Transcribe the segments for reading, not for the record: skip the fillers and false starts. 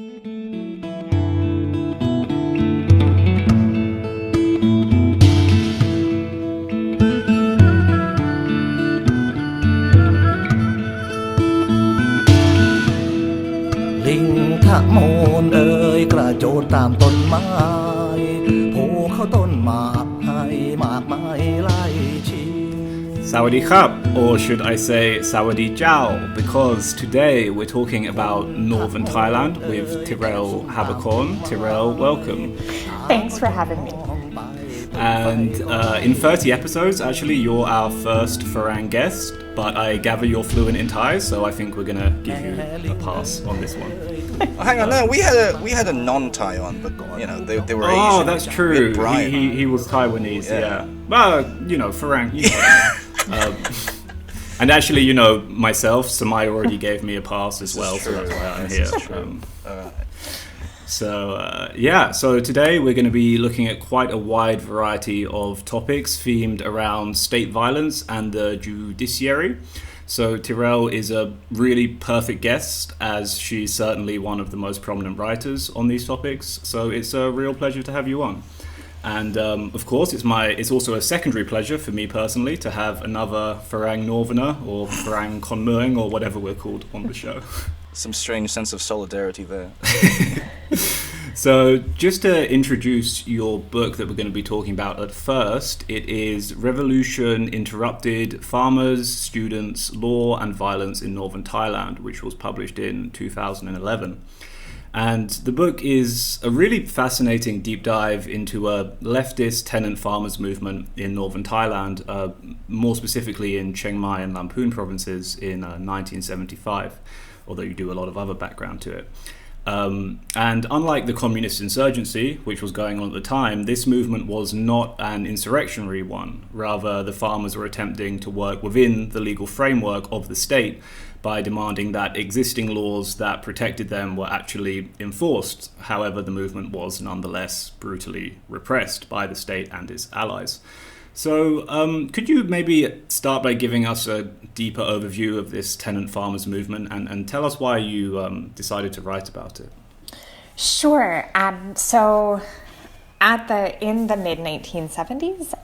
ลิงทะโมนเอ่ยกระโจนตามต้นไม้โผล่เข้าต้นหมากให้หมากไม้ไล่ชิง Sawadee krap, or should I say Sawadee Jiao, because today we're talking about Northern Thailand with Tyrell Haberkorn. Tyrell, welcome. Thanks for having me. And in 30 episodes, actually, you're our first Farang guest, but I gather you're fluent in Thai, so I think we're going to give you a pass on this one. Oh, hang on, no, we had a non-Thai on, but you know they were Asian. Oh, that's true. Brian. He was Taiwanese, yeah. Well, you know, Farang. And actually, you know, myself, Samai already gave me a pass as well, so that's why I'm here. So today we're going to be looking at quite a wide variety of topics themed around state violence and the judiciary. So Tyrell is a really perfect guest, as she's certainly one of the most prominent writers on these topics. So it's a real pleasure to have you on. And of course, it's also a secondary pleasure for me personally to have another Farang Northerner or Farang Konmueng or whatever we're called on the show. Some strange sense of solidarity there. So just to introduce your book that we're going to be talking about at first, it is Revolution Interrupted, Farmers, Students, Law and Violence in Northern Thailand, which was published in 2011. And the book is a really fascinating deep dive into a leftist tenant farmers movement in northern Thailand, more specifically in Chiang Mai and Lamphun provinces in 1975, although you do a lot of other background to it. And unlike the communist insurgency, which was going on at the time, this movement was not an insurrectionary one. Rather, the farmers were attempting to work within the legal framework of the state by demanding that existing laws that protected them were actually enforced. However, the movement was nonetheless brutally repressed by the state and its allies. So could you maybe start by giving us a deeper overview of this tenant farmers movement and tell us why you decided to write about it? Sure. So in the mid-1970s,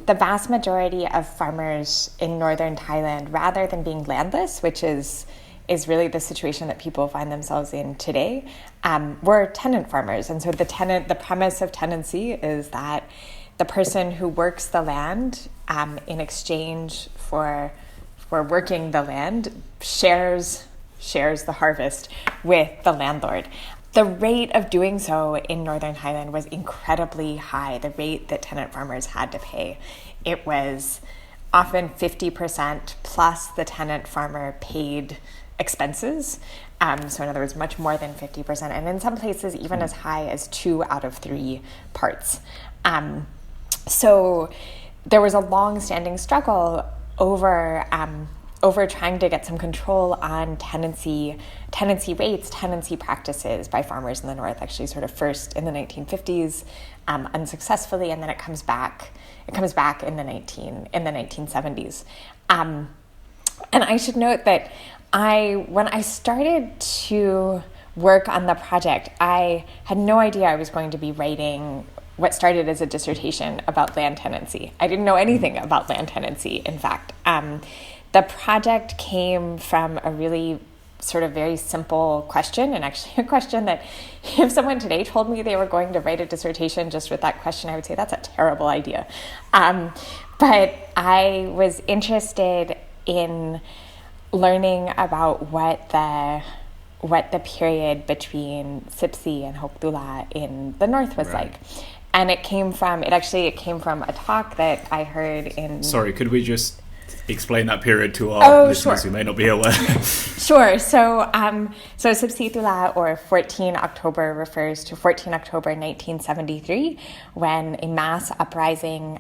the vast majority of farmers in northern Thailand, rather than being landless, which is really the situation that people find themselves in today, were tenant farmers. And so the premise of tenancy is that the person who works the land in exchange for working the land shares the harvest with the landlord. The rate of doing so in Northern Thailand was incredibly high, the rate that tenant farmers had to pay. It was often 50% plus the tenant farmer paid expenses. So in other words, much more than 50%. And in some places, even as high as 2 out of 3 parts. So there was a long-standing struggle over trying to get some control on tenancy rates, tenancy practices by farmers in the north. Actually, sort of first in the 1950s, unsuccessfully, and then it comes back in the 1970s. And I should note that when I started to work on the project, I had no idea I was going to be writing what started as a dissertation about land tenancy. I didn't know anything about land tenancy, in fact. The project came from a really sort of very simple question, and actually a question that if someone today told me they were going to write a dissertation just with that question, I would say that's a terrible idea. But I was interested in learning about what the period between Sipsi and Hoktula in the north was like. And it came from a talk that I heard in... Sorry, could we just explain that period to our listeners who may not be aware? Sure. So Sipsi Tula, or 14 October, refers to 14 October 1973, when a mass uprising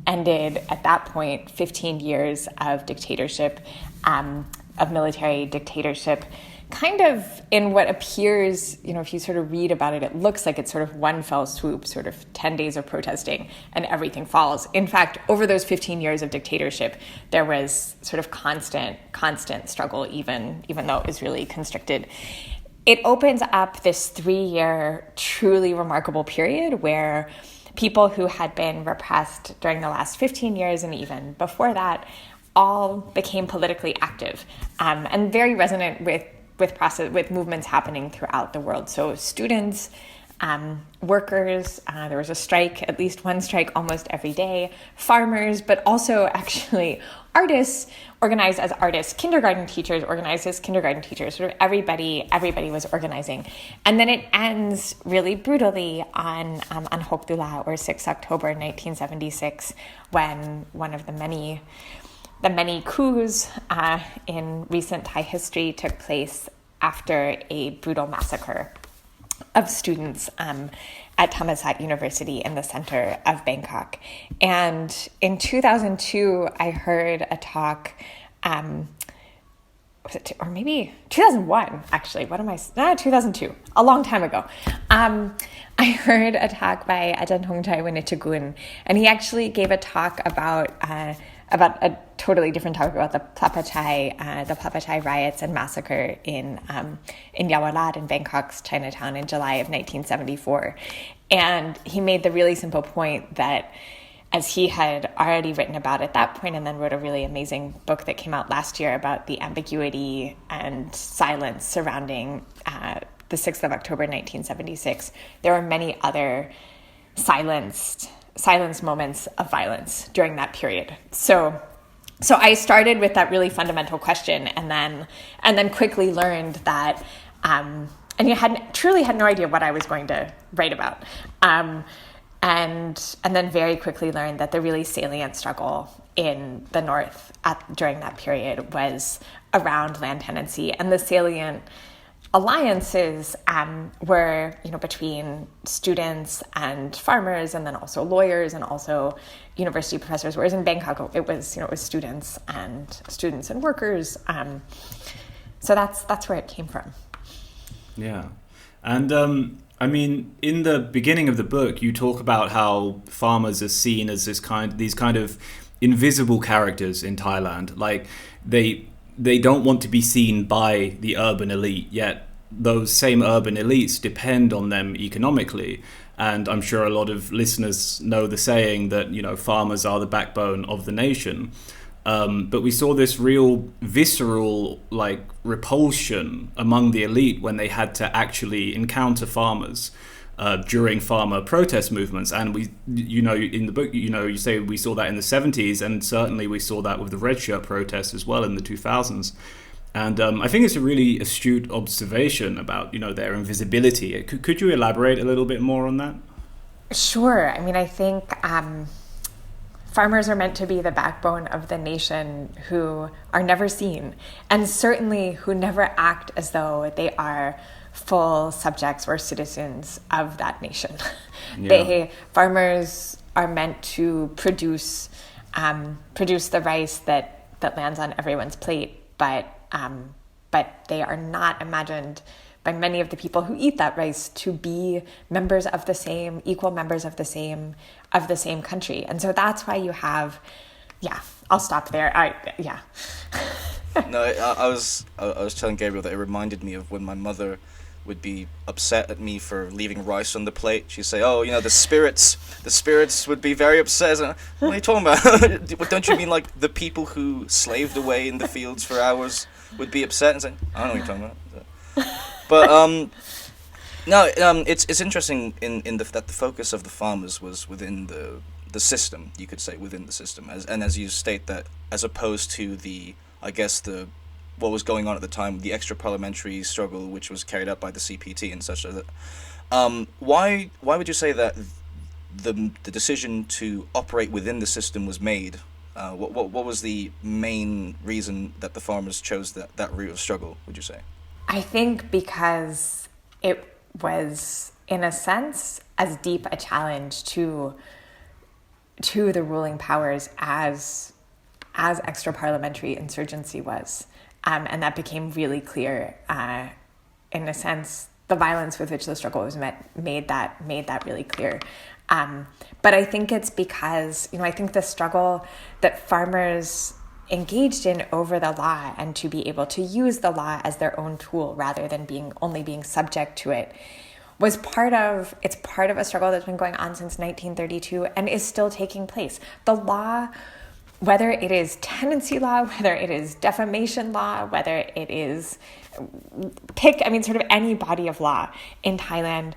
ended, at that point, 15 years of dictatorship, of military dictatorship, kind of in what appears, if you sort of read about it, it looks like it's sort of one fell swoop, sort of 10 days of protesting and everything falls. In fact, over those 15 years of dictatorship, there was sort of constant struggle, even though it was really constricted. it opens up this 3-year truly remarkable period where people who had been repressed during the last 15 years and even before that all became politically active, and very resonant with movements happening throughout the world. So students, workers, there was a strike, at least one strike almost every day, farmers, but also actually artists organized as artists, kindergarten teachers organized as kindergarten teachers, sort of everybody was organizing. And then it ends really brutally on Hoktula, or 6 October 1976, when one of the many coups in recent Thai history took place after a brutal massacre of students at Thammasat University in the center of Bangkok. And in 2002, I heard a talk, or maybe 2001, actually. 2002, a long time ago. I heard a talk by Ajahn Thongchai Winichagun, and he actually gave a talk about a totally different topic, about the Plapachai riots and massacre in Yawarat in Bangkok's Chinatown in July of 1974. And he made the really simple point that, as he had already written about at that point, and then wrote a really amazing book that came out last year about the ambiguity and silence surrounding the 6th of October 1976, there were many other silenced moments of violence during that period. So I started with that really fundamental question, and then quickly learned that, and you truly had no idea what I was going to write about, and then very quickly learned that the really salient struggle in the North during that period was around land tenancy, and the salient alliances were, between students and farmers, and then also lawyers and also university professors. Whereas in Bangkok, it was students and workers. So that's where it came from. Yeah, and in the beginning of the book, you talk about how farmers are seen as these kind of invisible characters in Thailand, like they don't want to be seen by the urban elite, yet those same urban elites depend on them economically. And I'm sure a lot of listeners know the saying that, farmers are the backbone of the nation. But we saw this real visceral, repulsion among the elite when they had to actually encounter farmers during farmer protest movements. And in the book, you say we saw that in the 70s, and certainly we saw that with the red shirt protests as well in the 2000s. And I think it's a really astute observation about, their invisibility. Could you elaborate a little bit more on that? Sure. I think farmers are meant to be the backbone of the nation, who are never seen, and certainly who never act as though they are full subjects or citizens of that nation. Yeah. Farmers are meant to produce the rice that lands on everyone's plate, but they are not imagined by many of the people who eat that rice to be equal members of the same country. And so that's why you have, I'll stop there. No, I was telling Gabriel that it reminded me of when my mother would be upset at me for leaving rice on the plate. She'd say, the spirits would be very upset. What are you talking about? Don't you mean like the people who slaved away in the fields for hours would be upset? And say, I don't know what you're talking about. But it's interesting that the focus of the farmers was within the system, you could say, within the system, as you state that, as opposed to what was going on at the time, the extra parliamentary struggle, which was carried out by the CPT and such. Why would you say that the decision to operate within the system was made? What was the main reason that the farmers chose that route of struggle, would you say? I think because it was, in a sense, as deep a challenge to the ruling powers as extra parliamentary insurgency was. And that became really clear. In a sense, the violence with which the struggle was made that really clear. But I think it's because, I think the struggle that farmers engaged in over the law and to be able to use the law as their own tool rather than only being subject to it was part of a struggle that's been going on since 1932 and is still taking place. The law, whether it is tenancy law, whether it is defamation law, whether it is sort of any body of law in Thailand,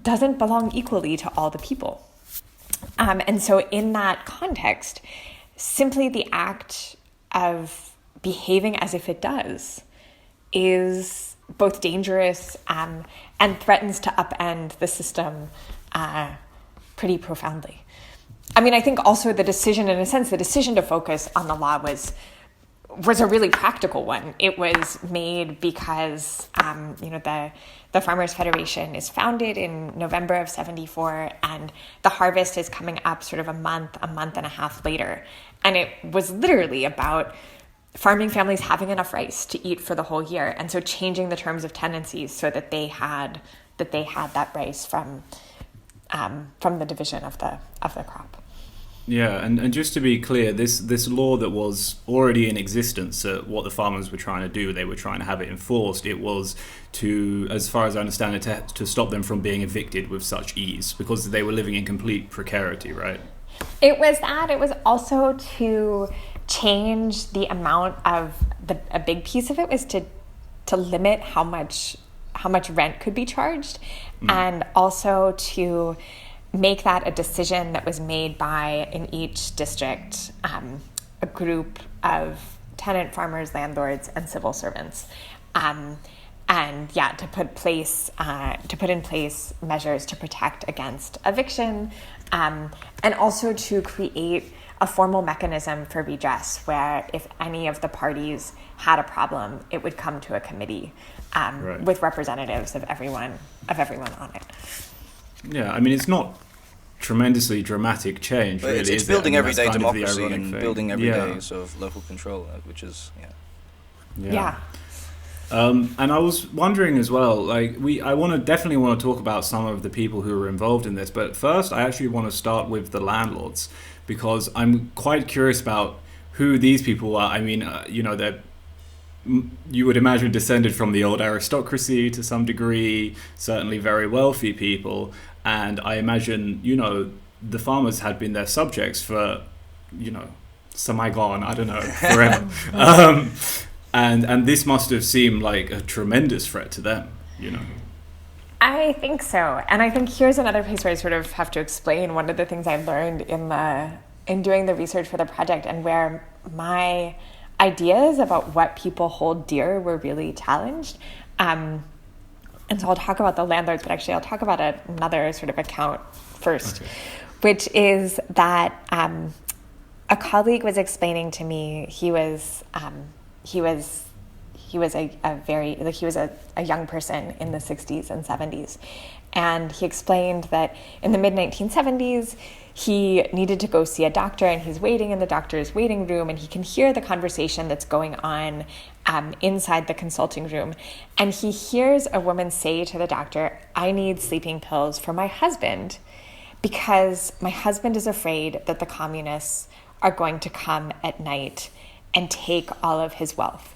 doesn't belong equally to all the people. And so in that context, simply the act of behaving as if it does is both dangerous and threatens to upend the system pretty profoundly. I mean, I think also the decision to focus on the law was a really practical one. It was made because, the Farmers Federation is founded in November of 1974, and the harvest is coming up sort of a month and a half later. And it was literally about farming families having enough rice to eat for the whole year. And so changing the terms of tenancies so that they had that rice from the division of the crop. Yeah, and just to be clear, this law that was already in existence, what the farmers were trying to do, they were trying to have it enforced. It was to, as far as I understand it, to stop them from being evicted with such ease because they were living in complete precarity, right? It was that. It was also to change the amount of a big piece of it was to limit how much rent could be charged, and also to make that a decision that was made by, in each district, a group of tenant farmers, landlords, and civil servants, to put in place measures to protect against eviction, and also to create a formal mechanism for redress where if any of the parties had a problem, it would come to a committee with representatives of everyone on it. Yeah, I mean, it's not tremendously dramatic change, but really. It's building everyday kind of democracy and thing. building everyday sort of local control, which is, Yeah. And I was wondering as well, I definitely want to talk about some of the people who were involved in this, but first I actually want to start with the landlords, because I'm quite curious about who these people are. I mean, they're, you would imagine, descended from the old aristocracy to some degree, certainly very wealthy people, and I imagine, the farmers had been their subjects for, samagon, I don't know, forever. And this must have seemed like a tremendous threat to them, I think so. And I think here's another place where I sort of have to explain one of the things I learned in doing the research for the project, and where my ideas about what people hold dear were really challenged. And so I'll talk about the landlords, but actually I'll talk about another sort of account first, which is that a colleague was explaining to me he was a young person in the 60s and 70s. And he explained that in the mid-1970s, he needed to go see a doctor, and he's waiting in the doctor's waiting room, and he can hear the conversation that's going on inside the consulting room. And he hears a woman say to the doctor, "I need sleeping pills for my husband because my husband is afraid that the communists are going to come at night and take all of his wealth."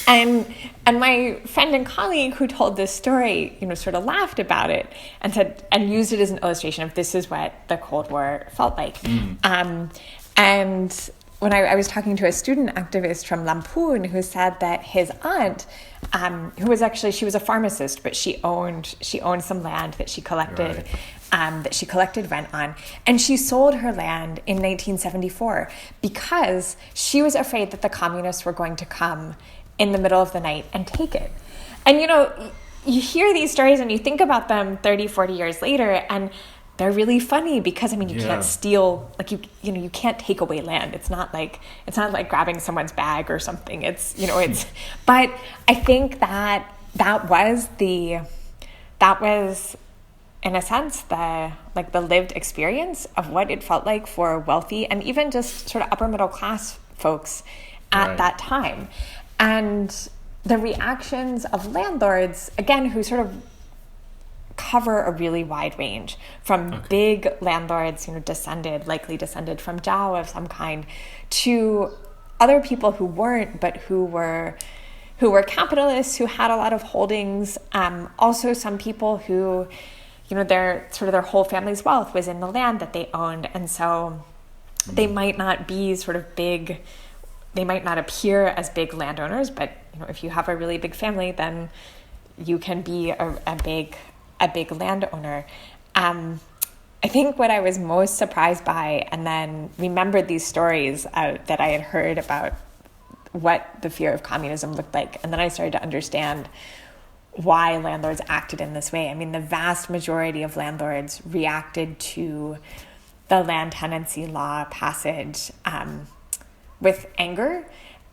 And my friend and colleague who told this story, sort of laughed about it and said, and used it as an illustration of this is what the Cold War felt like. And when I was talking to a student activist from Lamphun who said that his aunt, who was actually, she was a pharmacist, but she owned some land that she collected. Right. That she collected rent on, and she sold her land in 1974 because she was afraid that the communists were going to come in the middle of the night and take it. And you hear these stories and you think about them 30, 40 years later, and they're really funny because you can't steal, you can't take away land. It's not like grabbing someone's bag or something. It's but I think that was in a sense, the lived experience of what it felt like for wealthy and even just sort of upper middle class folks at that time. And the reactions of landlords, again, who sort of cover a really wide range, from big landlords, likely descended from Zhao of some kind, to other people who weren't, but who were capitalists, who had a lot of holdings. Also some people who, their whole family's wealth was in the land that they owned. And so they might not be they might not appear as big landowners, but if you have a really big family, then you can be a big landowner. I think what I was most surprised by, and then remembered these stories that I had heard about what the fear of communism looked like, and then I started to understand why landlords acted in this way. I mean, the vast majority of landlords reacted to the land tenancy law passage with anger.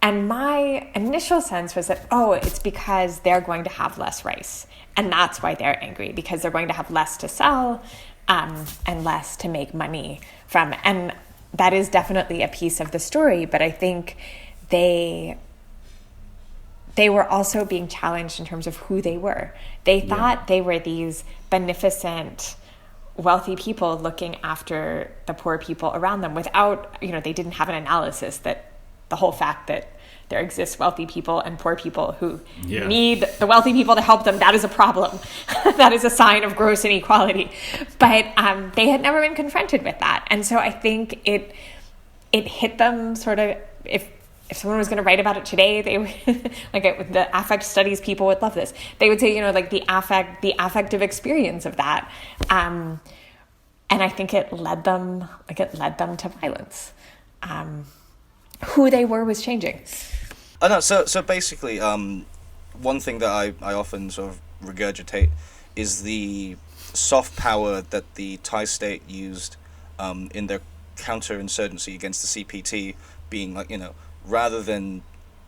And my initial sense was that, it's because they're going to have less rice. And that's why they're angry, because they're going to have less to sell and less to make money from. And that is definitely a piece of the story. But I think they were also being challenged in terms of who they were. They thought they were these beneficent, wealthy people looking after the poor people around them without, they didn't have an analysis that the whole fact that there exists wealthy people and poor people who need the wealthy people to help them, that is a problem. That is a sign of gross inequality. But they had never been confronted with that. And so I think it hit them sort of, if someone was going to write about it today, they would, like the affect studies people would love this. They would say, the affective experience of that. And I think it led them to violence. Who they were was changing. Oh no, so basically, one thing that I often sort of regurgitate is the soft power that the Thai state used in their counterinsurgency against the CPT, being rather than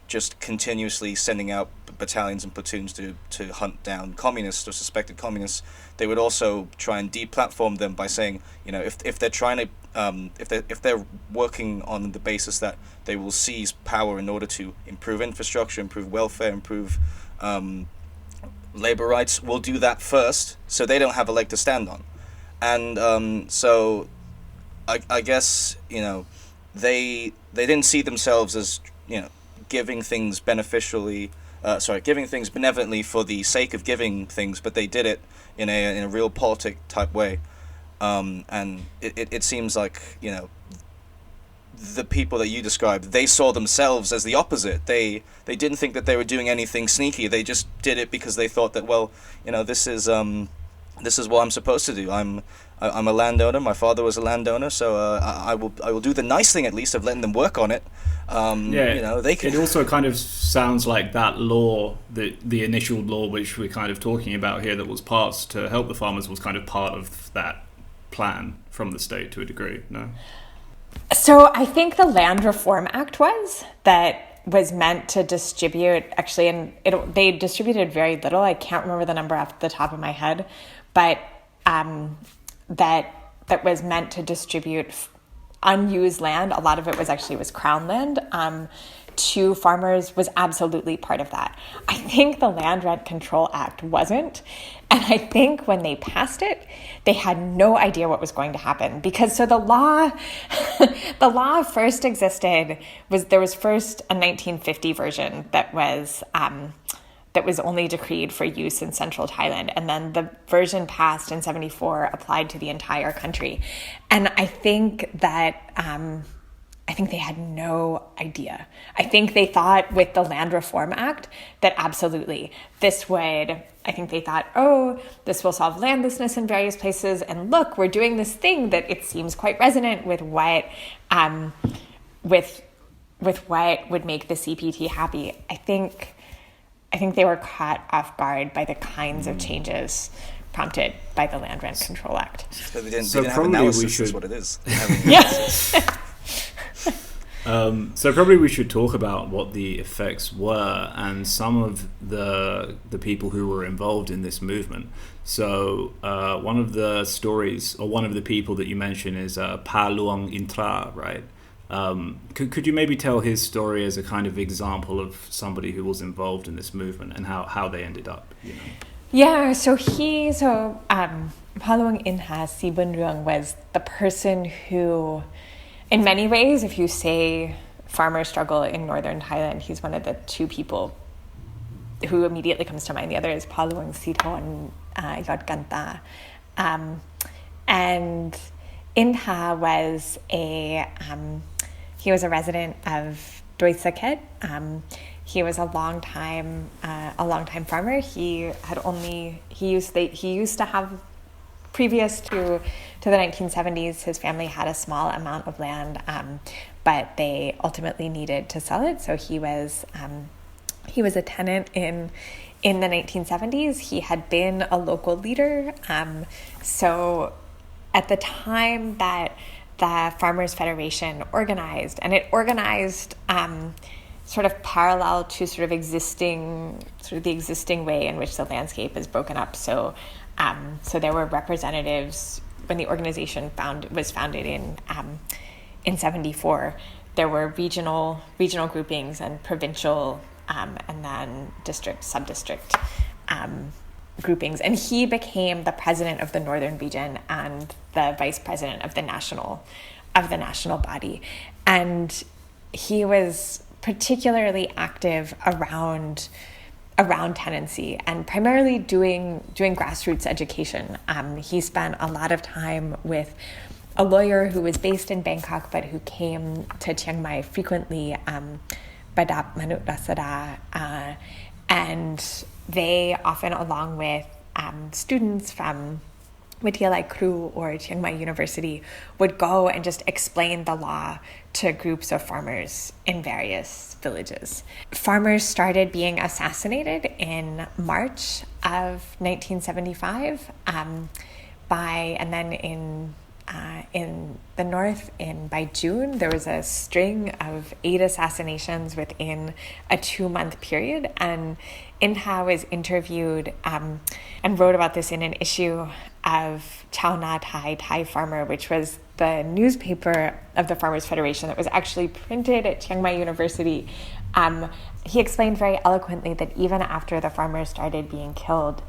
just continuously sending out battalions and platoons to hunt down communists or suspected communists, they would also try and deplatform them by saying, if they're trying to if they're working on the basis that they will seize power in order to improve infrastructure, improve welfare, improve labor rights, we'll do that first, so they don't have a leg to stand on. And so I guess they didn't see themselves as giving things benevolently for the sake of giving things, but they did it in a real politic type way. And it seems like, the people that you described, they saw themselves as the opposite. They didn't think that they were doing anything sneaky. They just did it because they thought that, this is what I'm supposed to do. I'm a landowner. My father was a landowner, so I will do the nice thing at least of letting them work on it. They can. It also kind of sounds like that law, the initial law which we're kind of talking about here, that was passed to help the farmers, was kind of part of that plan from the state to a degree, no? So I think the Land Reform Act was meant to distribute, actually, and they distributed very little. I can't remember the number off the top of my head, but that was meant to distribute unused land. A lot of it was crown land to farmers, was absolutely part of that. I think the Land Rent Control Act wasn't. And I think when they passed it, they had no idea what was going to happen, because the law first existed, there was first a 1950 version that was only decreed for use in central Thailand. And then the version passed in 74 applied to the entire country. And I think they had no idea. I think they thought with the Land Reform Act that absolutely this will solve landlessness in various places. And look, we're doing this thing that it seems quite resonant with what would make the CPT happy. I think they were caught off guard by the kinds of changes prompted by the Land Rent Control Act. So they didn't have analysis, that's what it is. So probably we should talk about what the effects were and some of the people who were involved in this movement. So one of the stories, or one of the people that you mentioned, is Pa Luang Intra, right? Could you maybe tell his story as a kind of example of somebody who was involved in this movement and how they ended up? Yeah, so Palawang Inha Sibunruang was the person who, in many ways, if you say farmer struggle in northern Thailand, he's one of the two people who immediately comes to mind. The other is Palawang Siton Yodkanta. And Inha was he was a resident of Doi Sakhet. He was a long time farmer. He used to have, previous to the 1970s, his family had a small amount of land, but they ultimately needed to sell it. So he was a tenant in the 1970s. He had been a local leader. So at the time that the Farmers Federation organized, and it organized sort of parallel to the existing way in which the landscape is broken up. So there were representatives when the organization was founded in 74. There were regional groupings and provincial and then district, sub-district groupings. And he became the president of the Northern region and the vice president of the national body. And he was particularly active around tenancy and primarily doing grassroots education. He spent a lot of time with a lawyer who was based in Bangkok but who came to Chiang Mai frequently, Badap Manut Rasada, and they often, along with students from Vidyalai Kru or Chiang Mai University, would go and just explain the law to groups of farmers in various villages. Farmers started being assassinated in March of 1975 and then in the north, by June, there was a string of 8 assassinations within a 2-month period. And Inha was interviewed and wrote about this in an issue of Chao Na Thai Farmer, which was the newspaper of the Farmers Federation that was actually printed at Chiang Mai University. He explained very eloquently that even after the farmers started being killed,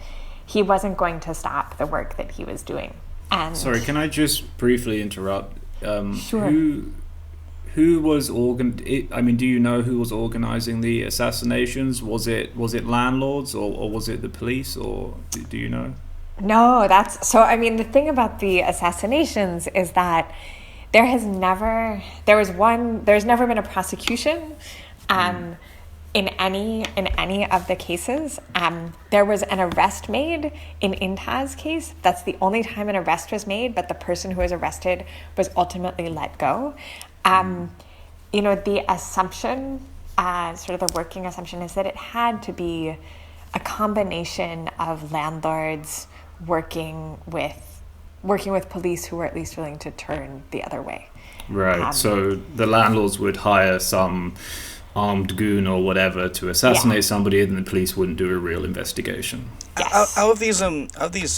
he wasn't going to stop the work that he was doing. And sorry, can I just briefly interrupt? Sure. Who was do you know who was organizing the assassinations? Was it landlords or was it the police, or do you know? No, the thing about the assassinations is that there's never been a prosecution in any of the cases. There was an arrest made in Inta's case. That's the only time an arrest was made, but the person who was arrested was ultimately let go. The assumption, sort of the working assumption, is that it had to be a combination of landlords working with police who were at least willing to turn the other way. Right. So the landlords would hire some armed goon or whatever to assassinate somebody, and the police wouldn't do a real investigation. Yes. Out of these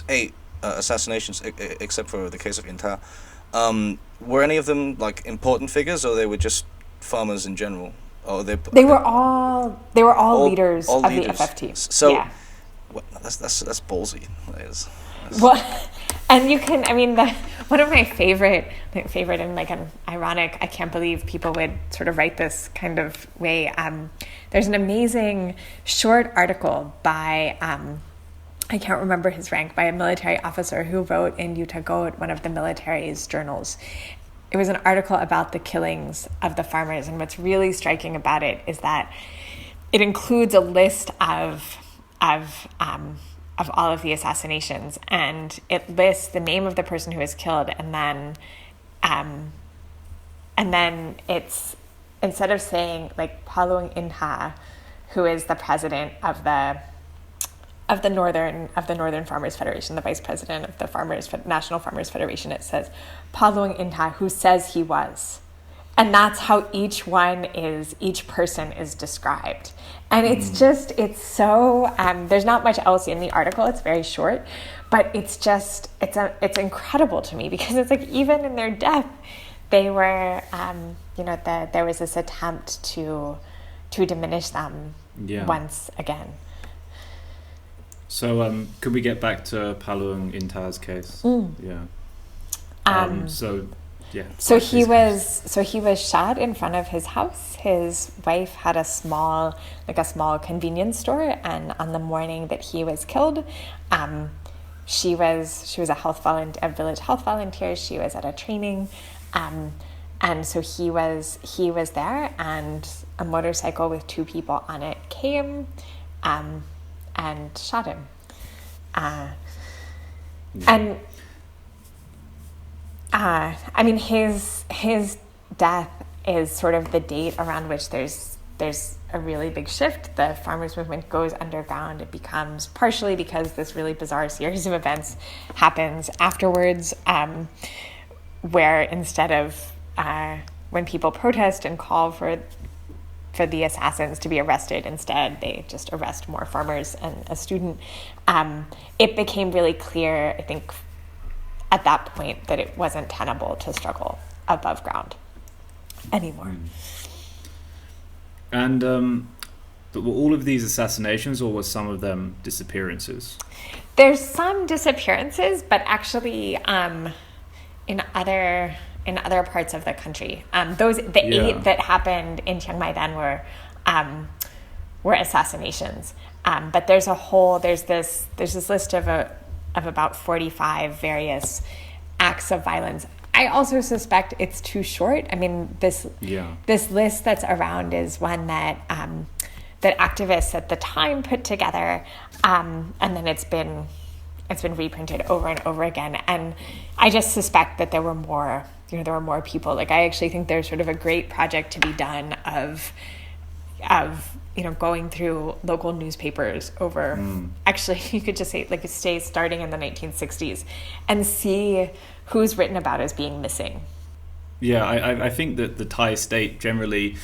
8 assassinations, except for the case of Inta, were any of them like important figures, or they were just farmers in general? Or they were all leaders of the FFT. So yeah. That's ballsy. That is. Well, and you can, one of my favorite and like an ironic, I can't believe people would sort of write this kind of way. There's an amazing short article by, I can't remember his rank, by a military officer who wrote in Yutagot, one of the military's journals. It was an article about the killings of the farmers, and what's really striking about it is that it includes a list of all of the assassinations, and it lists the name of the person who was killed, and then it's, instead of saying like Palawang Inha, who is the president of the Northern Farmers Federation, the vice president of the National Farmers Federation, it says Palawang Inha, who says he was. And that's how each person is described. And it's so, there's not much else in the article, it's very short, but it's incredible to me, because it's like, even in their death, they were, there was this attempt to diminish them once again. So could we get back to Palung Inta's case? Yeah. So he was shot in front of his house. His wife had a small convenience store, and on the morning that he was killed, she was a village health volunteer. She was at a training, and so he was there, and a motorcycle with 2 people on it came, and shot him, and. I mean, his death is sort of the date around which there's a really big shift. The farmers' movement goes underground. It becomes, partially because this really bizarre series of events happens afterwards, where instead of when people protest and call for the assassins to be arrested, instead they just arrest more farmers and a student. It became really clear, I think, at that point, that it wasn't tenable to struggle above ground anymore. And but were all of these assassinations, or were some of them disappearances? There's some disappearances, but actually in other parts of the country, the 8 that happened in Chiang Mai then were assassinations. But there's this list of about 45 various acts of violence. I also suspect it's too short. I mean, this list that's around is one that activists at the time put together, and then it's been reprinted over and over again. And I just suspect that there were more people. Like, I actually think there's sort of a great project to be done of going through local newspapers over, actually, you could just say, starting in the 1960s, and see who's written about as being missing. Yeah, I think that the Thai state generally,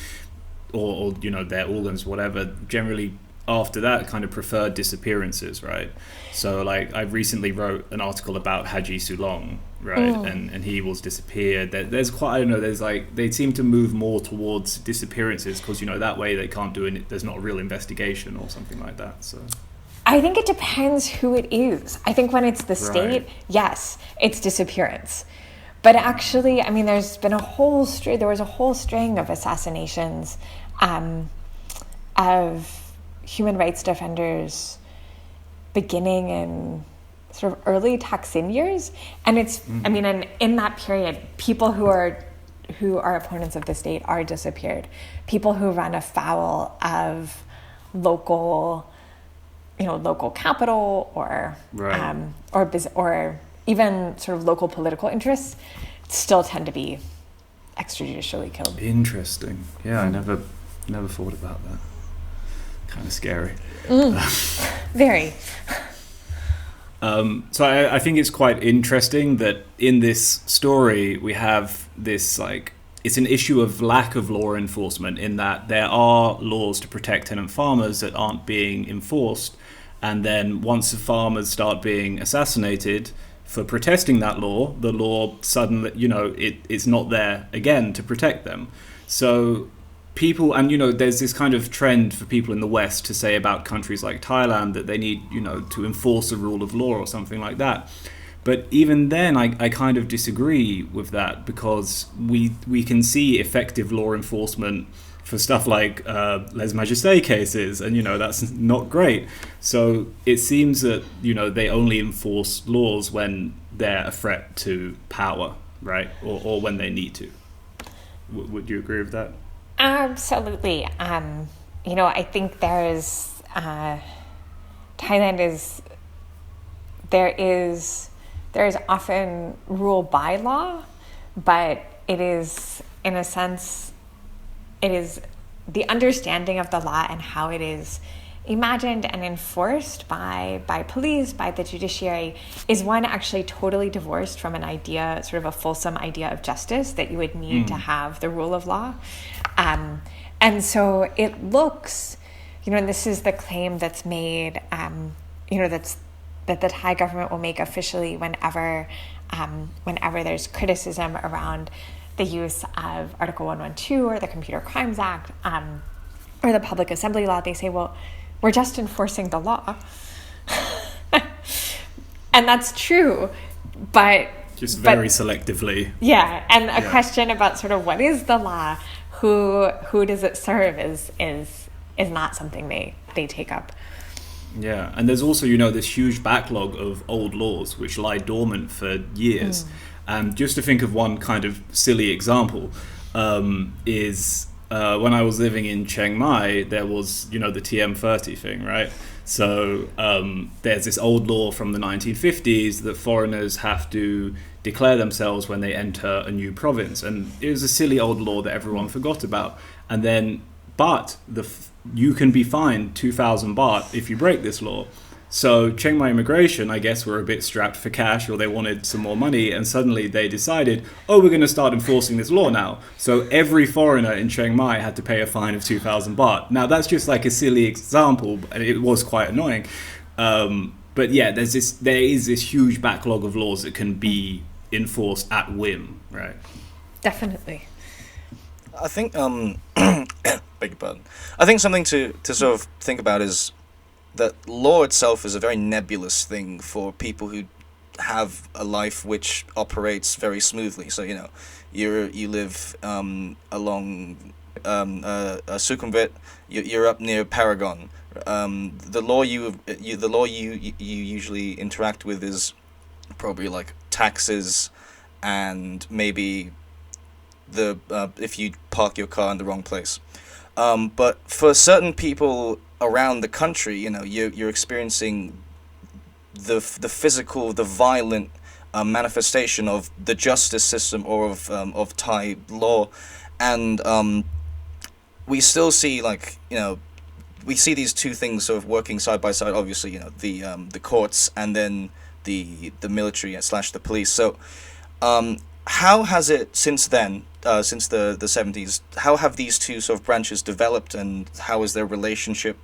or their organs, whatever, generally after that kind of preferred disappearances, right? So I recently wrote an article about Haji Sulong, right? And he was disappeared. There's quite, I don't know, they seem to move more towards disappearances because that way they can't do it, there's not a real investigation or something like that. So I think it depends who it is. I think when it's the state, yes, it's disappearance. But actually, I mean, there was a whole string of assassinations of human rights defenders beginning in sort of early Thaksin years. And it's, I mean, and in that period, people who are opponents of the state are disappeared. People who run afoul of local capital or even sort of local political interests still tend to be extrajudicially killed. Interesting. Yeah, I never thought about that. Kind of scary. Very. So I think it's quite interesting that in this story we have this, it's an issue of lack of law enforcement, in that there are laws to protect tenant farmers that aren't being enforced, and then once the farmers start being assassinated for protesting that law, the law suddenly, it's not there again to protect them. So people, and there's this kind of trend for people in the West to say about countries like Thailand that they need, to enforce the rule of law or something like that. But even then, I kind of disagree with that, because we can see effective law enforcement for stuff like lèse-majesté cases, and that's not great. So it seems that they only enforce laws when they're a threat to power, right, or when they need to. Would you agree with that? Absolutely. I think there's Thailand is often rule by law, but it is, in a sense, it is the understanding of the law and how it is imagined and enforced by police, by the judiciary, is one actually totally divorced from an idea, sort of a fulsome idea of justice that you would need to have the rule of law. And so it looks, and this is the claim that's made, that the Thai government will make officially whenever there's criticism around the use of Article 112 or the Computer Crimes Act, or the Public Assembly Law. They say, well, we're just enforcing the law. And that's true, but Just very selectively. Yeah, and a question about sort of what is the law, who does it serve is not something they take up. Yeah, and there's also, this huge backlog of old laws which lie dormant for years. Just to think of one kind of silly example, is when I was living in Chiang Mai, there was, the TM30 thing, right? So there's this old law from the 1950s that foreigners have to declare themselves when they enter a new province. And it was a silly old law that everyone forgot about. And then, but you can be fined 2,000 baht if you break this law. So Chiang Mai immigration, I guess, were a bit strapped for cash, or they wanted some more money, and suddenly they decided, we're going to start enforcing this law now. So every foreigner in Chiang Mai had to pay a fine of 2,000 baht. Now that's just like a silly example, and it was quite annoying. But yeah, there is this huge backlog of laws that can be enforced at whim, right? Definitely. I think beg your pardon. I think something to sort of think about is that law itself is a very nebulous thing for people who have a life which operates very smoothly. So you live along Sukhumvit, you're up near Paragon. The law you usually interact with is probably like taxes, and maybe the if you park your car in the wrong place. But for certain people around the country, you're experiencing the physical, the violent manifestation of the justice system or of Thai law, and we still see we see these two things sort of working side by side. Obviously, the courts and then the military / the police. So, how has it since then? Since the 70s, how have these two sort of branches developed, and how is their relationship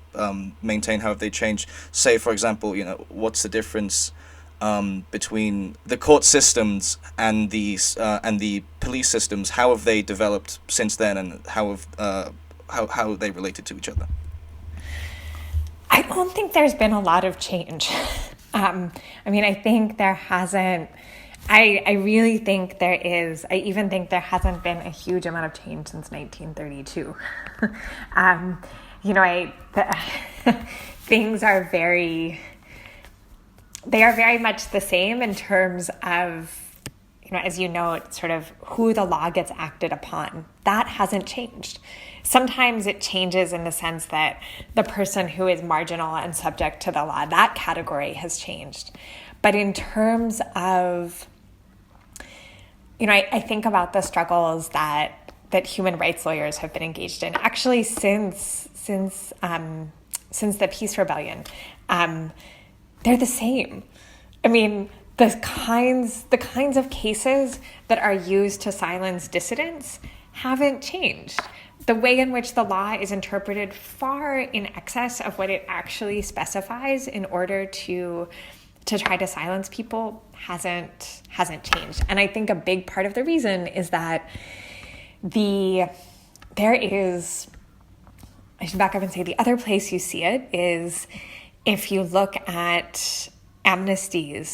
maintained? How have they changed? Say, for example, what's the difference between the court systems and the police systems? How have they developed since then, and how have they related to each other? I don't think there's been a lot of change. I think there hasn't. I really think there is. I even think there hasn't been a huge amount of change since 1932. Things are very much the same in terms of, as sort of who the law gets acted upon. That hasn't changed. Sometimes it changes in the sense that the person who is marginal and subject to the law, that category has changed. But in terms of, I think about the struggles that human rights lawyers have been engaged in, actually since the Peace Rebellion. They're the same. The kinds of cases that are used to silence dissidents haven't changed. The way in which the law is interpreted far in excess of what it actually specifies in order to try to silence people hasn't changed. And I think a big part of the reason is that there is, I should back up and say, the other place you see it is if you look at amnesty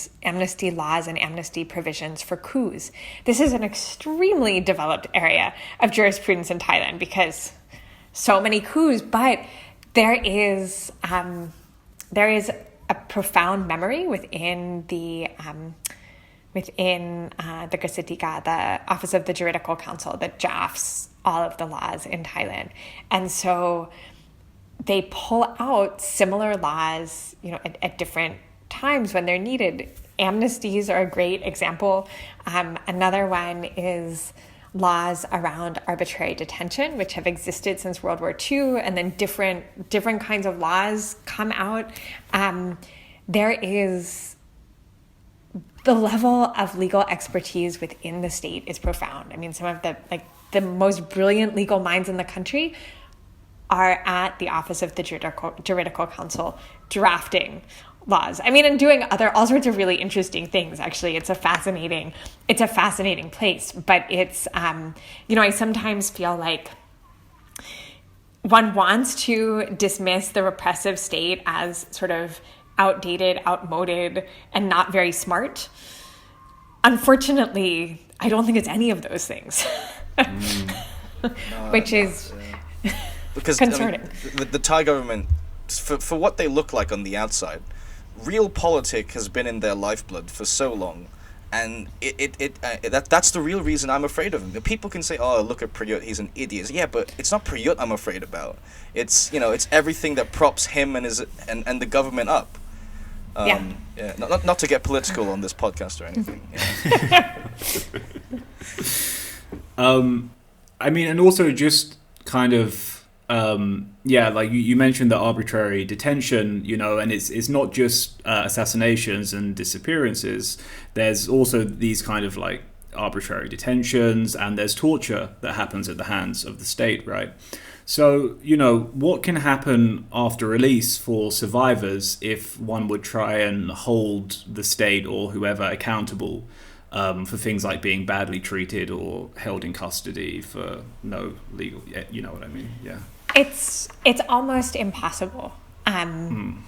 laws and amnesty provisions for coups. This is an extremely developed area of jurisprudence in Thailand because so many coups, but there is a profound memory within the Gasitika, the Office of the Juridical Council, that drafts all of the laws in Thailand. And so they pull out similar laws, at different times when they're needed. Amnesties are a great example. Another one is laws around arbitrary detention, which have existed since World War II, and then different kinds of laws come out. There is the level of legal expertise within the state is profound. Some of the most brilliant legal minds in the country are at the Office of the Juridical Council drafting laws. And doing all sorts of really interesting things. Actually, it's a fascinating place. But it's, I sometimes feel like one wants to dismiss the repressive state as sort of outdated, outmoded, and not very smart. Unfortunately, I don't think it's any of those things, which is because concerning. I mean, the Thai government, for what they look like on the outside, real politic has been in their lifeblood for so long. And that's the real reason I'm afraid of him. People can say, "Oh, look at Prayut, he's an idiot." Yeah, but it's not Prayut I'm afraid about. It's it's everything that props him and the government up. Not to get political on this podcast or anything. I mean, and also just kind of like you mentioned the arbitrary detention, and it's not just assassinations and disappearances. There's also these kind of like arbitrary detentions, and there's torture that happens at the hands of the state, right? So, what can happen after release for survivors if one would try and hold the state or whoever accountable for things like being badly treated or held in custody for no legal, you know what I mean? Yeah. It's almost impossible. And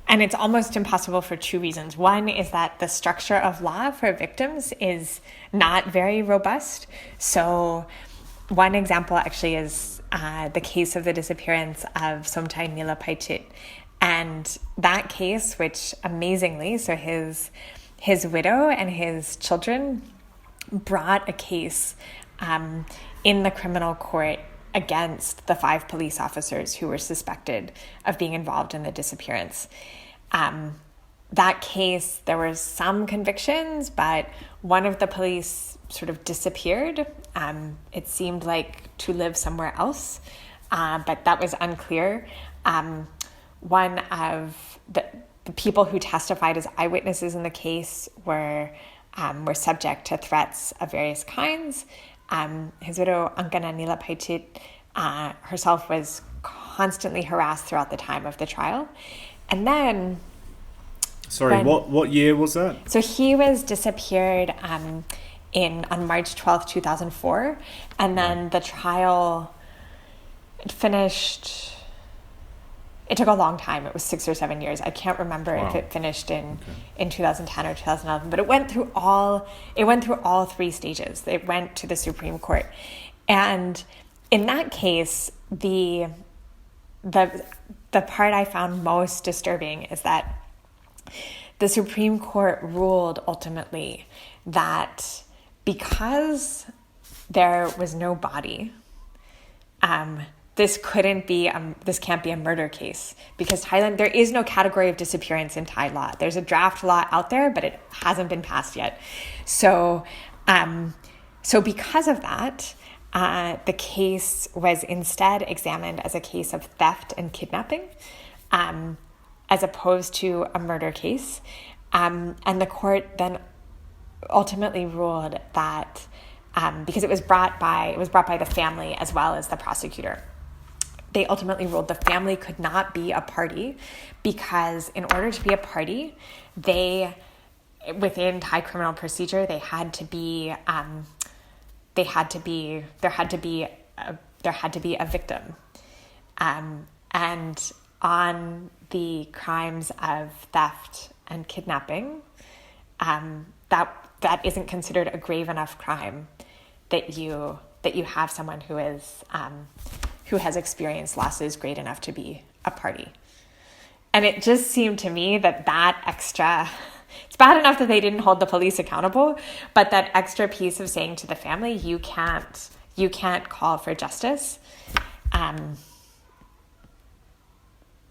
it's almost impossible for two reasons. One is that the structure of law for victims is not very robust. So one example actually is the case of the disappearance of Somchai Nilapaichit. And that case, which amazingly, so his widow and his children brought a case in the criminal court against the 5 police officers who were suspected of being involved in the disappearance. That case, there were some convictions, but one of the police sort of disappeared. It seemed like to live somewhere else, but that was unclear. One of the people who testified as eyewitnesses in the case were subject to threats of various kinds. His widow, Angkana Nilapaichit, herself was constantly harassed throughout the time of the trial. And then... Sorry, what year was that? So he was disappeared on March 12th, 2004. And then the trial finished... It took a long time. It was 6 or 7 years. I can't remember if it finished in 2010 or 2011, but it went through all 3 stages. It went to the Supreme Court. And in that case, the part I found most disturbing is that the Supreme Court ruled ultimately that because there was no body, this can't be a murder case, because Thailand, there is no category of disappearance in Thai law. There's a draft law out there, but it hasn't been passed yet. So because of that, the case was instead examined as a case of theft and kidnapping, as opposed to a murder case. And the court then ultimately ruled that because it was brought by the family as well as the prosecutor. They ultimately ruled the family could not be a party because in order to be a party, within Thai criminal procedure, there had to be a victim. And on the crimes of theft and kidnapping, that isn't considered a grave enough crime that you have someone who has experienced losses great enough to be a party. And it just seemed to me that extra, it's bad enough that they didn't hold the police accountable, but that extra piece of saying to the family, you can't call for justice,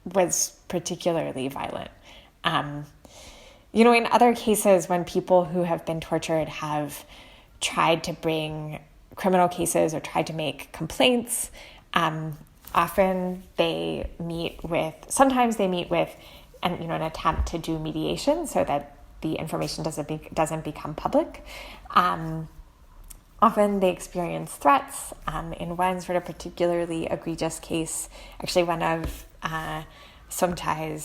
was particularly violent. In other cases, when people who have been tortured have tried to bring criminal cases or tried to make complaints, often they meet with an attempt to do mediation so that the information doesn't become public. Often they experience threats. In one sort of particularly egregious case, actually one of Somchai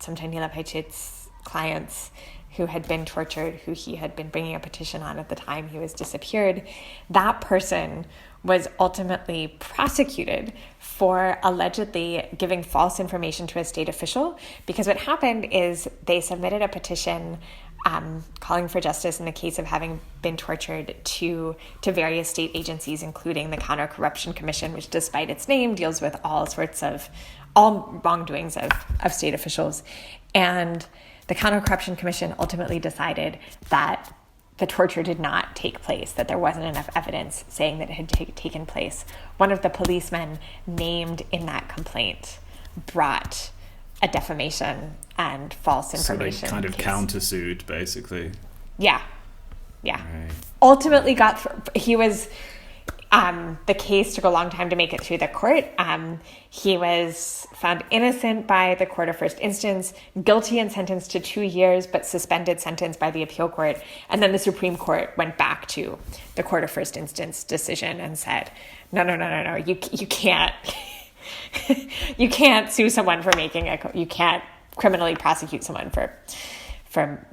Nilapaichit's clients, who had been tortured, who he had been bringing a petition on at the time he was disappeared, that person was ultimately prosecuted for allegedly giving false information to a state official, because what happened is they submitted a petition calling for justice in the case of having been tortured to various state agencies, including the Counter-Corruption Commission, which, despite its name, deals with all wrongdoings of state officials. And the Counter-Corruption Commission ultimately decided that the torture did not take place, that there wasn't enough evidence saying that it had taken place. One of the policemen named in that complaint brought a defamation and false information. So they kind of case. countersued, basically. Yeah. Right. Ultimately the case took a long time to make it through the court. He was found innocent by the court of first instance, guilty and sentenced to 2 years, but suspended sentence by the appeal court. And then the Supreme Court went back to the court of first instance decision and said, no, you can't, you can't sue someone you can't criminally prosecute someone for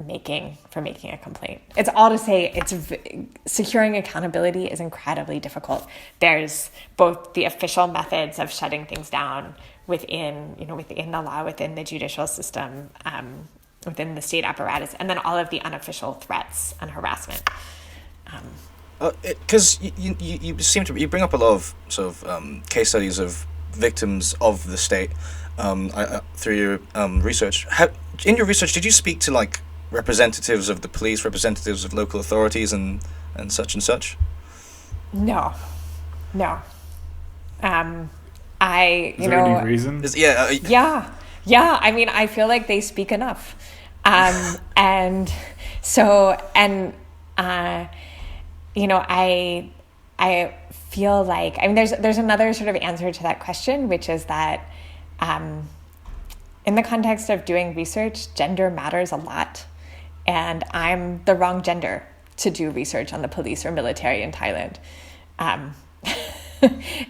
making a complaint. It's all to say securing accountability is incredibly difficult. There's both the official methods of shutting things down within the law, within the judicial system, within the state apparatus, and then all of the unofficial threats and harassment. Because you bring up a lot of sort of case studies of victims of the state through your research. In your research, did you speak to like representatives of the police, representatives of local authorities, and such and such? No. Is there any reason? Yeah. I mean, I feel like they speak enough, and so I feel like, I mean, there's another sort of answer to that question, which is that in the context of doing research, gender matters a lot, and I'm the wrong gender to do research on the police or military in Thailand.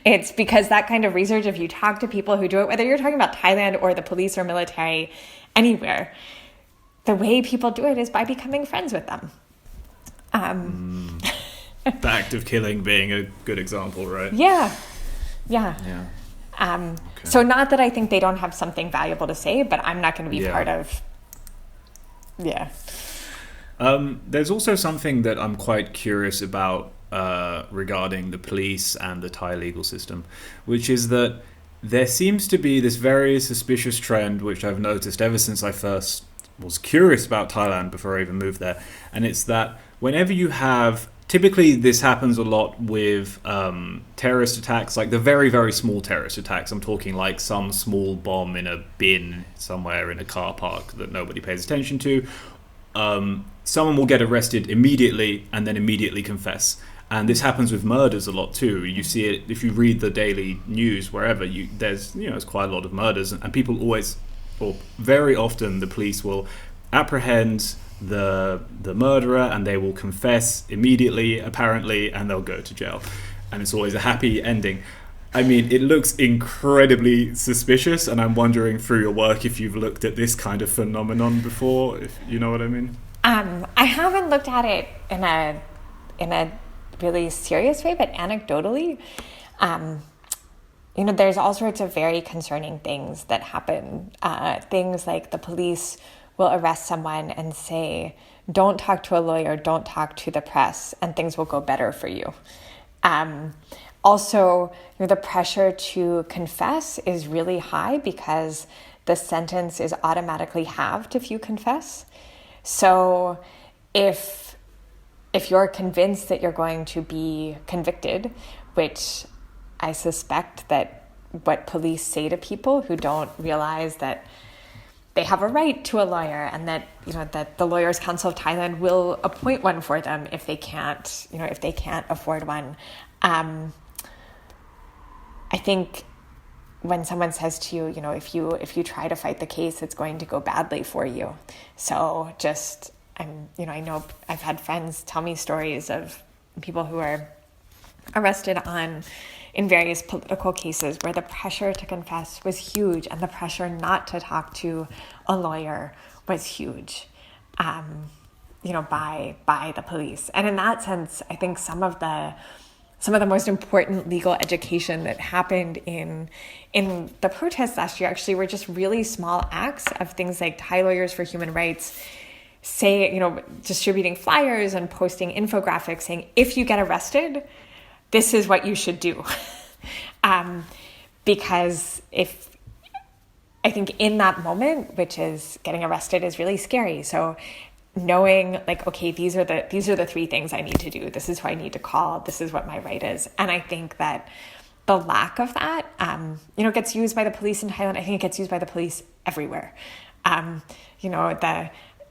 It's because that kind of research, if you talk to people who do it, whether you're talking about Thailand or the police or military anywhere, the way people do it is by becoming friends with them. The act of killing being a good example, right? Yeah. Okay. So not that I think they don't have something valuable to say, but I'm not going to be part of... Yeah. There's also something that I'm quite curious about regarding the police and the Thai legal system, which is that there seems to be this very suspicious trend, which I've noticed ever since I first was curious about Thailand before I even moved there, and it's that whenever you have... Typically, this happens a lot with terrorist attacks, like the very, very small terrorist attacks. I'm talking like some small bomb in a bin somewhere in a car park that nobody pays attention to. Someone will get arrested immediately and then immediately confess. And this happens with murders a lot too. You see it if you read the daily news, wherever. There's quite a lot of murders, and people always, or very often, the police will apprehend the murderer and they will confess immediately, apparently, and they'll go to jail, and it's always a happy ending. I mean, it looks incredibly suspicious, and I'm wondering through your work if you've looked at this kind of phenomenon before, if you know what I mean. I haven't looked at it in a really serious way, but anecdotally, there's all sorts of very concerning things that happen. Things like the police will arrest someone and say, don't talk to a lawyer, don't talk to the press, and things will go better for you. Also, the pressure to confess is really high because the sentence is automatically halved if you confess. So if you're convinced that you're going to be convicted, which I suspect that what police say to people who don't realize that they have a right to a lawyer, and that that the Lawyers Council of Thailand will appoint one for them if they can't afford one. I think when someone says to you, if you try to fight the case, it's going to go badly for you. So I know I've had friends tell me stories of people who are arrested in various political cases where the pressure to confess was huge and the pressure not to talk to a lawyer was huge. by the police. And in that sense, I think some of the most important legal education that happened in the protests last year actually were just really small acts of things like Thai Lawyers for Human Rights distributing flyers and posting infographics saying, if you get arrested, this is what you should do. Because I think in that moment, which is getting arrested, is really scary. So knowing like, okay, these are the three things I need to do. This is who I need to call. This is what my right is. And I think that the lack of that, gets used by the police in Thailand. I think it gets used by the police everywhere.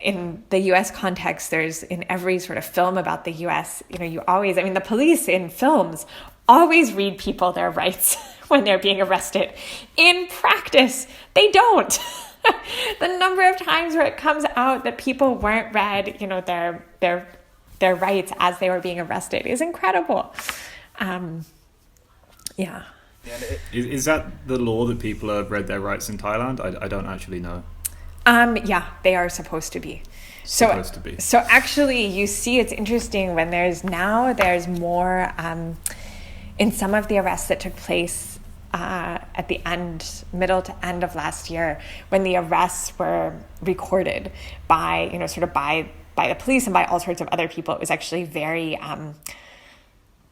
In the U.S. context, there's in every sort of film about the U.S., the police in films always read people their rights when they're being arrested. In practice, they don't. The number of times where it comes out that people weren't read, their rights as they were being arrested is incredible. Yeah. Is that the law that people have read their rights in Thailand? I don't actually know. Yeah, they are supposed to be. So actually, you see, it's interesting when there's more in some of the arrests that took place at the middle to end of last year, when the arrests were recorded by the police and by all sorts of other people. It was actually very.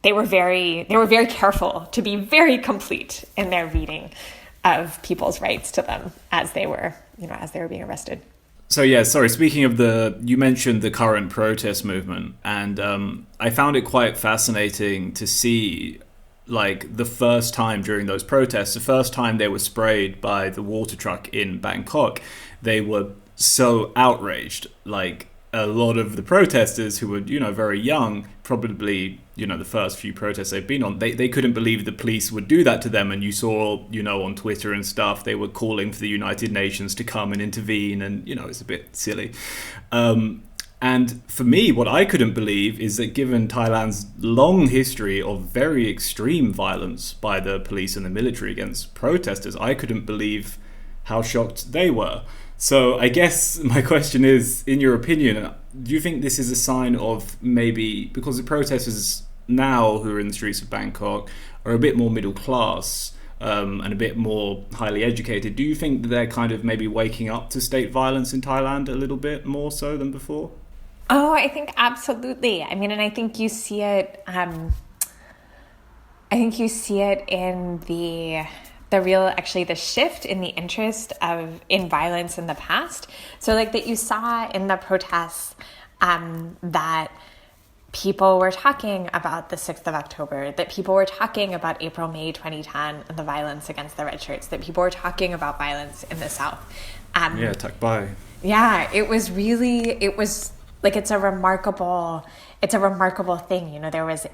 They were very careful to be very complete in their reading of people's rights to them as they were being arrested. So speaking of you mentioned the current protest movement, and I found it quite fascinating to see, like, the first time during those protests, the first time they were sprayed by the water truck in Bangkok, they were so outraged. Like, a lot of the protesters who were, very young, probably, the first few protests they've been on, they couldn't believe the police would do that to them. And you saw, on Twitter and stuff, they were calling for the United Nations to come and intervene. And, it's a bit silly. And for me, what I couldn't believe is that given Thailand's long history of very extreme violence by the police and the military against protesters, I couldn't believe how shocked they were. So I guess my question is, in your opinion, do you think this is a sign of maybe, because the protesters now who are in the streets of Bangkok are a bit more middle class and a bit more highly educated, do you think that they're kind of maybe waking up to state violence in Thailand a little bit more so than before? Oh, I think absolutely. I mean, and I think you see it. I think you see it in the shift in the interest in violence in the past. So like that you saw in the protests that people were talking about the 6th of October, that people were talking about April, May 2010 and the violence against the red shirts, that people were talking about violence in the South. Takbai. Yeah, it was like, it's a remarkable thing. There was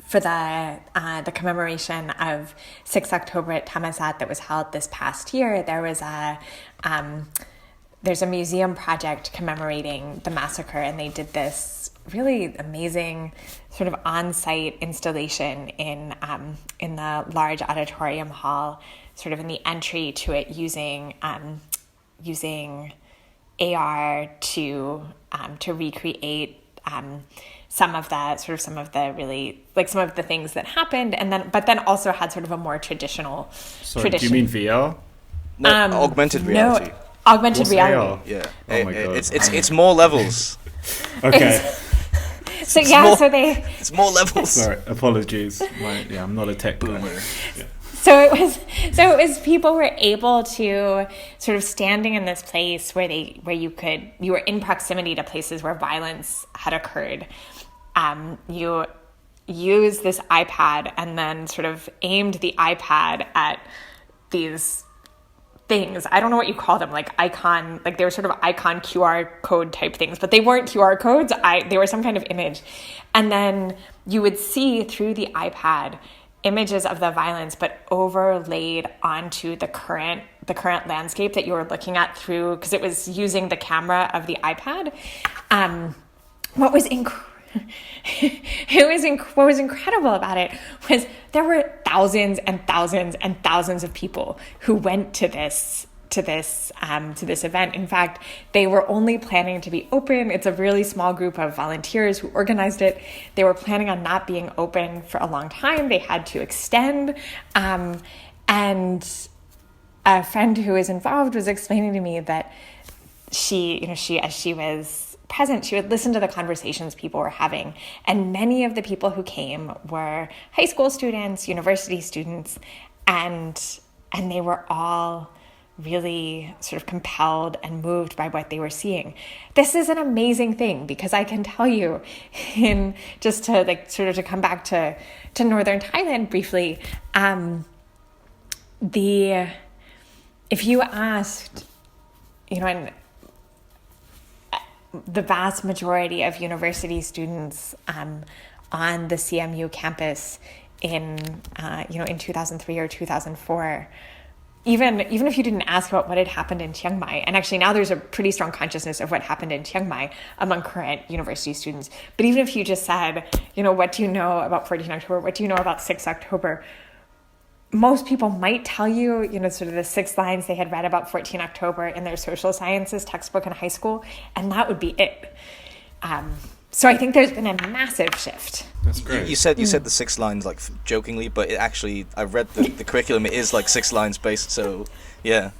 for the commemoration of 6th October at Thammasat that was held this past year, there's a museum project commemorating the massacre, and they did this really amazing sort of on-site installation in the large auditorium hall, sort of in the entry to it, using AR to recreate some of the things that happened, but then also had sort of a more traditional. Sorry, do you mean VR? No, augmented reality. No, augmented reality. AR? Yeah. Oh my God. It's more levels. Okay. It's more levels. Sorry, apologies. I'm not a tech boomer. Yeah. So it was people were able to sort of standing in this place where you were in proximity to places where violence had occurred. You used this iPad and then sort of aimed the iPad at these things. I don't know what you call them, like icon, like they were sort of icon QR code type things, but they weren't QR codes. They were some kind of image. And then you would see through the iPad images of the violence, but overlaid onto the current landscape that you were looking at through, because it was using the camera of the iPad. What was incredible about it was there were thousands and thousands and thousands of people who went to this to this event. In fact, they were only planning to be open. It's a really small group of volunteers who organized it. They were planning on not being open for a long time. They had to extend. And a friend who was involved was explaining to me that she, as she was present, she would listen to the conversations people were having. And many of the people who came were high school students, university students, and they were all really sort of compelled and moved by what they were seeing. This is an amazing thing, because I can tell you, just to come back to Northern Thailand briefly, if you asked, and the vast majority of university students on the CMU campus in 2003 or 2004, even if you didn't ask about what had happened in Chiang Mai, and actually now there's a pretty strong consciousness of what happened in Chiang Mai among current university students, but even if you just said, what do you know about 14 October? What do you know about 6 October? Most people might tell you, sort of the 6 lines they had read about 14 October in their social sciences textbook in high school, and that would be it. So I think there's been a massive shift. That's great. You said the 6 lines like jokingly, but it actually, I read the curriculum. It is like 6 lines based. So yeah.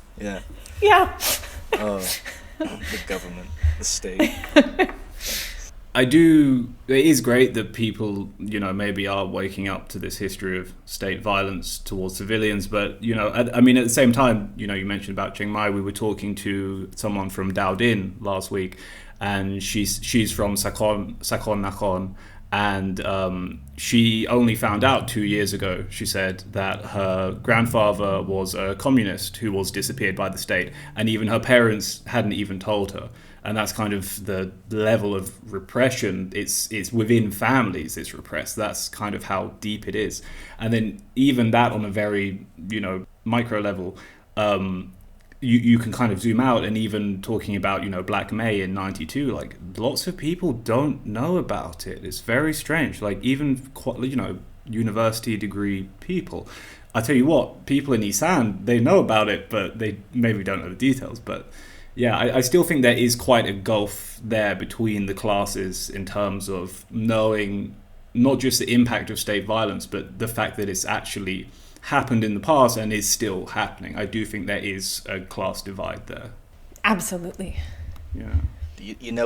Oh, the government, the state. It is great that people, maybe are waking up to this history of state violence towards civilians. But, at the same time, you mentioned about Chiang Mai. We were talking to someone from Dao Din last week, and she's from Sakon Nakhon. And she only found out 2 years ago, she said, that her grandfather was a communist who was disappeared by the state. And even her parents hadn't even told her. And that's kind of the level of repression. It's within families it's repressed. That's kind of how deep it is. And then even that on a very, micro level, you can kind of zoom out, and even talking about, Black May in 92, like lots of people don't know about it. It's very strange. Like even, university degree people. I tell you what, people in Isan, they know about it, but they maybe don't know the details. But yeah, I still think there is quite a gulf there between the classes in terms of knowing not just the impact of state violence, but the fact that it's actually happened in the past and is still happening. I do think there is a class divide there. Absolutely. Yeah.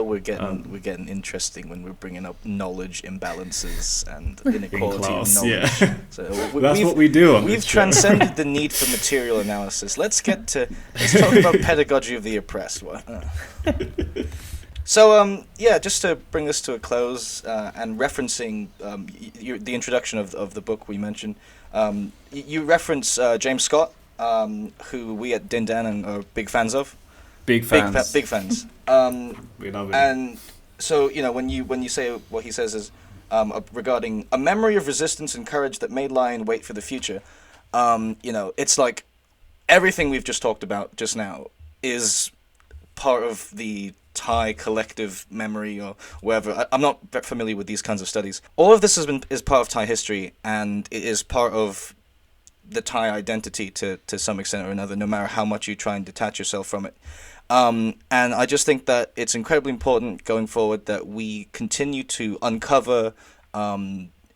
We're getting interesting when we're bringing up knowledge imbalances and inequality of knowledge. Yeah. So that's what we do on We've this show. transcended the need for material analysis. Let's talk about pedagogy of the oppressed. So just to bring this to a close, and referencing the introduction of the book we mentioned, you reference James Scott, who we at Dindan are big fans of. Big fans. We love it. And so, when you say what he says is regarding a memory of resistance and courage that made lie in wait for the future, it's like everything we've just talked about just now is part of the Thai collective memory or wherever. I'm not familiar with these kinds of studies. All of this is part of Thai history, and it is part of the Thai identity to some extent or another, no matter how much you try and detach yourself from it. And I just think that it's incredibly important going forward that we continue to uncover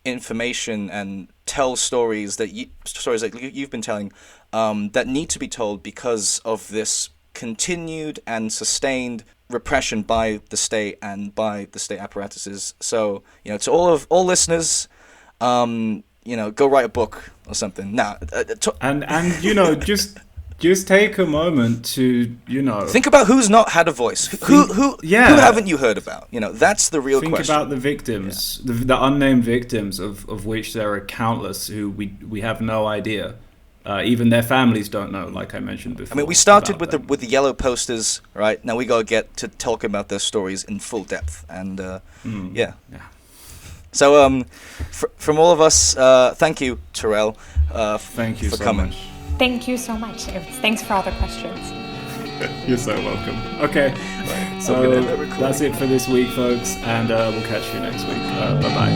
information and tell stories that you've been telling that need to be told because of this continued and sustained repression by the state and by the state apparatuses. So, to all listeners, go write a book or something. Now, just take a moment to, think about who's not had a voice. Who haven't you heard about? That's the real question. Think about the victims, the unnamed victims of which there are countless who we have no idea. Even their families don't know, like I mentioned before. I mean, we started with the yellow posters, right? Now we got to get to talk about their stories in full depth. And yeah. So from all of us, thank you, Tyrell. Thank you for so coming. much. Thank you so much. Thanks for all the questions. You're so welcome. Okay, so that's it for this week, folks, and we'll catch you next week. Bye-bye.